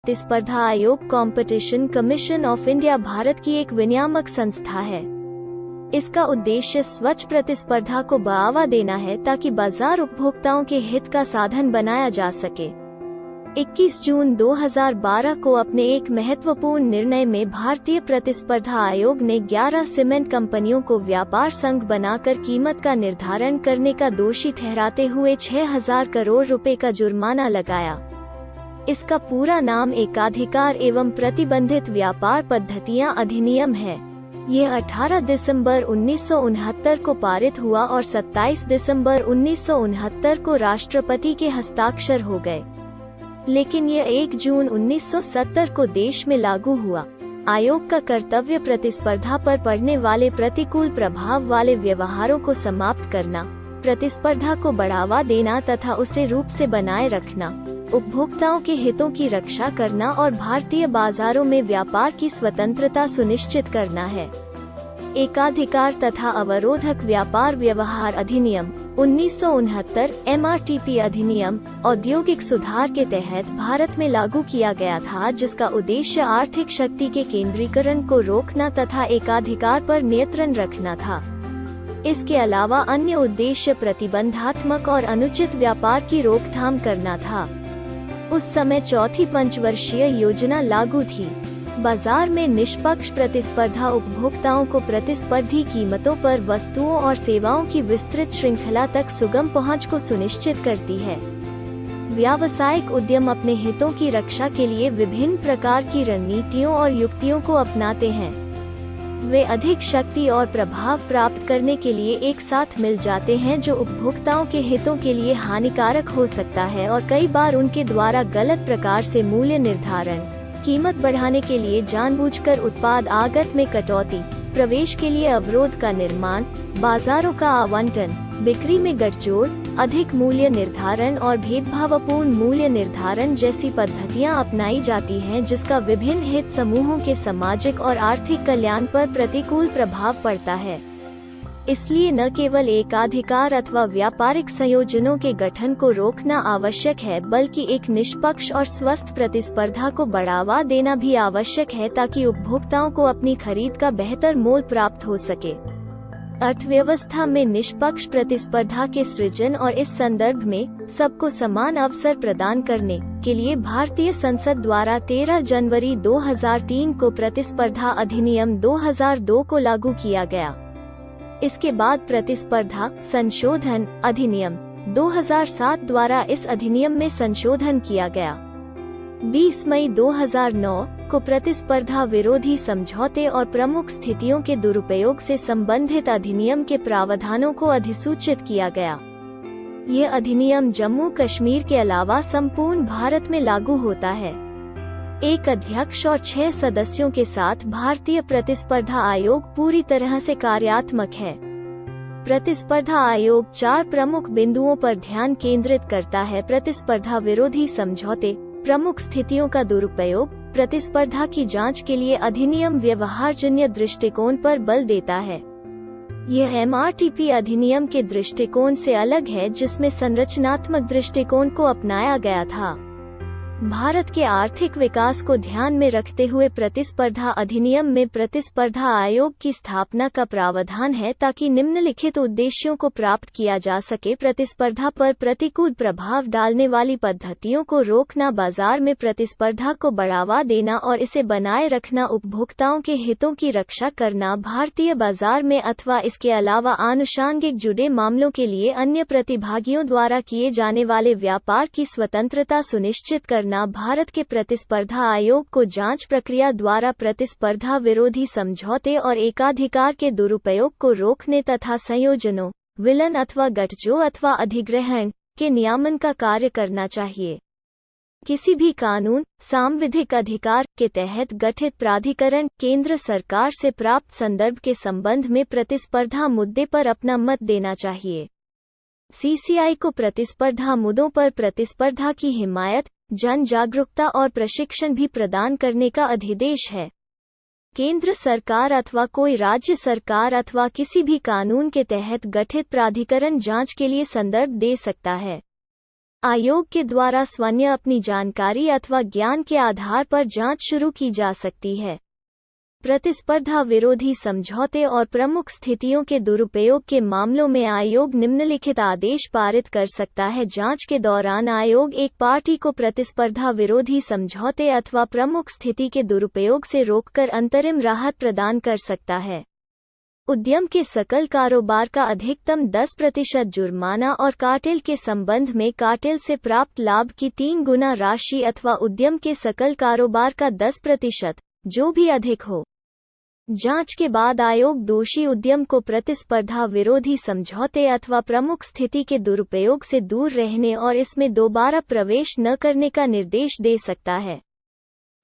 प्रतिस्पर्धा आयोग competition commission of India Bharat की एक विनियामक संस्था है। इसका उद्देश्य स्वच्छ प्रतिस्पर्धा को बढ़ावा देना है ताकि बाजार उपभोक्ताओं के हित का साधन बनाया जा सके। 21 जून 2012 को अपने एक महत्वपूर्ण निर्णय में भारतीय प्रतिस्पर्धा आयोग ने 11 सीमेंट कंपनियों को व्यापार संघ बनाकर कीमत का निर्धारण करने का दोषी ठहराते हुए 6,000 करोड़ रुपए का जुर्माना लगाया। इसका पूरा नाम एकाधिकार एवं प्रतिबंधित व्यापार पद्धतियां अधिनियम है। यह 18 दिसंबर 1969 को पारित हुआ और 27 दिसंबर 1969 को राष्ट्रपति के हस्ताक्षर हो गए, लेकिन यह 1 जून 1970 को देश में लागू हुआ। आयोग का कर्तव्य प्रतिस्पर्धा पर पड़ने वाले प्रतिकूल प्रभाव वाले व्यवहारों को समाप्त करना, प्रतिस्पर्धा को बढ़ावा देना तथा उसे रूप से बनाए रखना, उपभोक्ताओं के हितों की रक्षा करना और भारतीय बाजारों में व्यापार की स्वतंत्रता सुनिश्चित करना है। एकाधिकार तथा अवरोधक व्यापार व्यवहार अधिनियम 1969 MRTP अधिनियम औद्योगिक सुधार के तहत भारत में लागू किया गया था, जिसका उद्देश्य आर्थिक शक्ति के केंद्रीकरण को रोकना तथा एकाधिकार पर नियंत्रण रखना था। इसके अलावा अन्य उद्देश्य प्रतिबंधात्मक और अनुचित व्यापार की रोकथाम करना था। उस समय चौथी पंचवर्षीय योजना लागू थी। बाजार में निष्पक्ष प्रतिस्पर्धा उपभोक्ताओं को प्रतिस्पर्धी कीमतों पर वस्तुओं और सेवाओं की विस्तृत श्रृंखला तक सुगम पहुंच को सुनिश्चित करती है। व्यावसायिक उद्यम अपने हितों की रक्षा के लिए विभिन्न प्रकार की रणनीतियों और युक्तियों को अपनाते हैं। वे अधिक शक्ति और प्रभाव प्राप्त करने के लिए एक साथ मिल जाते हैं, जो उपभोक्ताओं के हितों के लिए हानिकारक हो सकता है और कई बार उनके द्वारा गलत प्रकार से मूल्य निर्धारण, कीमत बढ़ाने के लिए जानबूझकर उत्पाद आगत में कटौती, प्रवेश के लिए अवरोध का निर्माण, बाजारों का आवंटन, बिक्री में गठजोड़, अधिक मूल्य निर्धारण और भेदभावपूर्ण मूल्य निर्धारण जैसी पद्धतियां अपनाई जाती हैं, जिसका विभिन्न हित समूहों के सामाजिक और आर्थिक कल्याण पर प्रतिकूल प्रभाव पड़ता है। इसलिए न केवल एकाधिकार अथवा व्यापारिक संयोजनों के गठन को रोकना आवश्यक है, बल्कि एक निष्पक्ष और स्वस्थ प्रतिस्पर्धा को बढ़ावा देना भी आवश्यक है, ताकि उपभोक्ताओं को अपनी खरीद का बेहतर मोल प्राप्त हो सके। अर्थव्यवस्था में निष्पक्ष प्रतिस्पर्धा के सृजन और इस संदर्भ में सबको समान अवसर प्रदान करने के लिए भारतीय संसद द्वारा 13 जनवरी 2003 को प्रतिस्पर्धा अधिनियम 2002 को लागू किया गया। इसके बाद प्रतिस्पर्धा संशोधन अधिनियम 2007 द्वारा इस अधिनियम में संशोधन किया गया। 20 मई 2009 को प्रतिस्पर्धा विरोधी समझौते और प्रमुख स्थितियों के दुरुपयोग से संबंधित अधिनियम के प्रावधानों को अधिसूचित किया गया। यह अधिनियम जम्मू कश्मीर के अलावा संपूर्ण भारत में लागू होता है। एक अध्यक्ष और 6 सदस्यों के साथ भारतीय प्रतिस्पर्धा आयोग पूरी तरह से कार्यात्मक है। प्रतिस्पर्धा आयोग 4 प्रमुख बिंदुओं पर ध्यान केंद्रित करता है: प्रतिस्पर्धा विरोधी समझौते, प्रमुख स्थितियों का दुरुपयोग, प्रतिस्पर्धा की जांच के लिए अधिनियम व्यवहारजन्य दृष्टिकोण पर बल देता है। यह MRTP अधिनियम के दृष्टिकोण से अलग है, जिसमें संरचनात्मक दृष्टिकोण को अपनाया गया था। भारत के आर्थिक विकास को ध्यान में रखते हुए प्रतिस्पर्धा अधिनियम में प्रतिस्पर्धा आयोग की स्थापना का प्रावधान है, ताकि निम्नलिखित उद्देश्यों को प्राप्त किया जा सके: प्रतिस्पर्धा पर प्रतिकूल प्रभाव डालने वाली पद्धतियों को रोकना, बाजार में प्रतिस्पर्धा को बढ़ावा देना और इसे बनाए रखना, उपभोक्ताओं के हितों की रक्षा करना, भारतीय बाजार में अथवा इसके अलावा आनुषंगिक जुड़े मामलों के लिए अन्य प्रतिभागियों द्वारा किए जाने वाले व्यापार की स्वतंत्रता सुनिश्चित करना, भारत के प्रतिस्पर्धा आयोग को जांच प्रक्रिया द्वारा प्रतिस्पर्धा विरोधी समझौते और एकाधिकार के दुरुपयोग को रोकने तथा संयोजनों, विलय अथवा गठजोड़ अथवा अधिग्रहण के नियमन का कार्य करना चाहिए। किसी भी कानून, सांविधिक अधिकार के तहत गठित प्राधिकरण केंद्र सरकार से प्राप्त संदर्भ के संबंध में प्रतिस्पर्धा मुद्दे पर अपना मत देना चाहिए। CCI को प्रतिस्पर्धा मुद्दों पर प्रतिस्पर्धा की हिमायत, जन जागरूकता और प्रशिक्षण भी प्रदान करने का अधिदेश है। केंद्र सरकार अथवा कोई राज्य सरकार अथवा किसी भी कानून के तहत गठित प्राधिकरण जांच के लिए संदर्भ दे सकता है। आयोग के द्वारा स्वयं अपनी जानकारी अथवा ज्ञान के आधार पर जांच शुरू की जा सकती है। प्रतिस्पर्धा विरोधी समझौते और प्रमुख स्थितियों के दुरुपयोग के मामलों में आयोग निम्नलिखित आदेश पारित कर सकता है। जांच के दौरान आयोग एक पार्टी को प्रतिस्पर्धा विरोधी समझौते अथवा प्रमुख स्थिति के दुरुपयोग से रोककर अंतरिम राहत प्रदान कर सकता है। उद्यम के सकल कारोबार का अधिकतम 10% जुर्माना और कार्टेल के संबंध में कार्टेल से प्राप्त लाभ की 3 गुना राशि अथवा उद्यम के सकल कारोबार का 10%, जो भी अधिक हो। जांच के बाद आयोग दोषी उद्यम को प्रतिस्पर्धा विरोधी समझौते अथवा प्रमुख स्थिति के दुरुपयोग से दूर रहने और इसमें दोबारा प्रवेश न करने का निर्देश दे सकता है।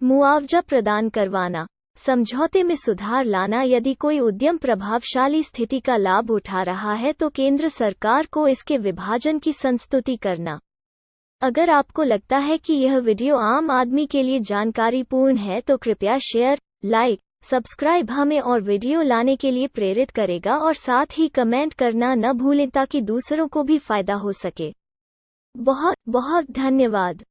मुआवजा प्रदान करवाना, समझौते में सुधार लाना। यदि कोई उद्यम प्रभावशाली स्थिति का लाभ उठा रहा है तो केंद्र सरकार को इसके विभाजन की संस्तुति करना। अगर आपको लगता है कि यह वीडियो आम आदमी के लिए जानकारीपूर्ण है तो कृपया शेयर, लाइक, सब्सक्राइब हमें और वीडियो लाने के लिए प्रेरित करेगा और साथ ही कमेंट करना न भूलें ताकि दूसरों को भी फायदा हो सके। बहुत बहुत धन्यवाद।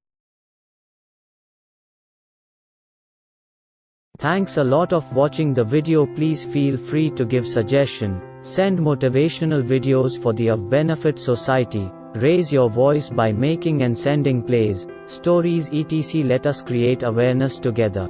Thanks a lot of watching the video. Please feel free to give suggestion, send motivational videos for the of benefit society. Raise your voice by making and sending plays, stories etc. Let us create awareness together.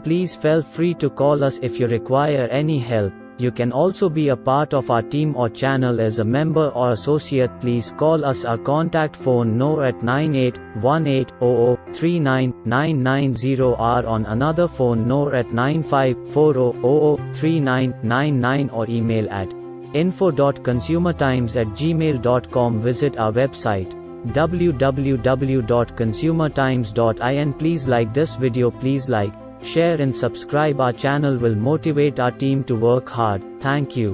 Please feel free to call us if you require any help. You can also be a part of our team or channel as a member or associate. Please call us. Our contact phone no at 981800399990 or on another phone no at 9540003999 or email at info.consumertimes@gmail.com. Visit our website www.consumertimes.in. Please like this video. Please like, share and subscribe our channel will motivate our team to work hard. Thank you.